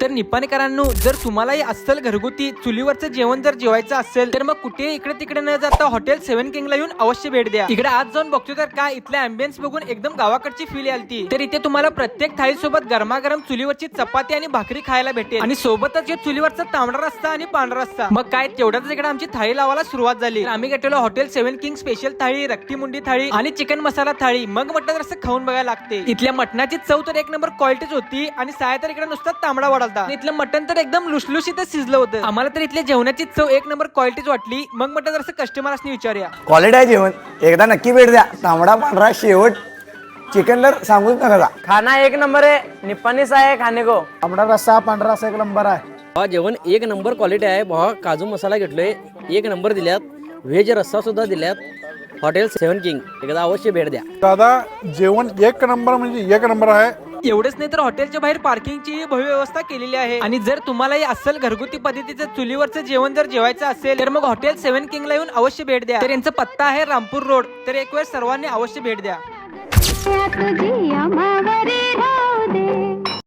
तर निपाणीकरांनो, जर तुम्हालाही अस्सल घरगुती चुलीवरचं जेवण जर जेवायचं असेल तर मग कुठे इकडे तिकडे न जाता हॉटेल 7 किंगला येऊन अवश्य भेट द्या. इकडे आज जाऊन बघतो तर काय इथले अँबियन्स बघून एकदम गावाकडची फील आलती. तर इथे तुम्हाला प्रत्येक थाळी सोबत गरमागरम चुलीवरची चपाती आणि भाकरी खायला भेटेल आणि सोबतच चुलीवरचा तांबडा रस्सा आणि पांढरा रस्सा. मग काय तेवढ्याच इकडे आमची थाळी लावायला सुरुवात झाली. आम्ही घेतलेलो हॉटेल 7 किंग स्पेशल थाळी, रक्ती मुंडी थाळी आणि चिकन मसाला थाळी. मग मटण रस्सा खाऊन बघायला लागते. इथल्या मटणाची चव तर एक नंबर क्वालिटीच होती आणि साय तर इकडे नुसता तांबडा वाढलता. इथलं मटण तर एकदम लुसलुशीतच शिजलं होतं. आम्हाला तर इथल्या जेवणाची चव एक नंबर क्वालिटीच वाटली. मग मटण रस्सा कस्टमर्सनी विचारूया. क्वालिटी आहे जेवण, एकदा नक्की भेट द्या. तांबडा पांढरा शेवट चिकनला सांगूच नका. खाना एक नंबर है, निप्पानी सा है खाने को. तांबडा रस्सा पांढरा रस्सा एक नंबर आहे. जेवण एक नंबर क्वालिटी आहे. भावा काजू मसाला घेतलोय, एक नंबर दिल्यात. व्हेज रस्सा सुद्धा दिल्यात. हॉटेल 7 किंग एकदा अवश्य भेट द्या. दादा जेवण एक नंबर म्हणजे एक नंबर आहे. एवढंच नाही तर हॉटेलच्या बाहेर पार्किंगची भव्य व्यवस्था केलेली आहे. आणि जर तुम्हालाही अस्सल घरगुती पद्धतीचं चुलीवरचं जेवण जर जेवायचं असेल तर मग हॉटेल 7 किंगला येऊन अवश्य भेट द्या. तर यांचा पत्ता आहे रामपूर रोड. तर एक वेळ सर्वांनी अवश्य भेट द्या.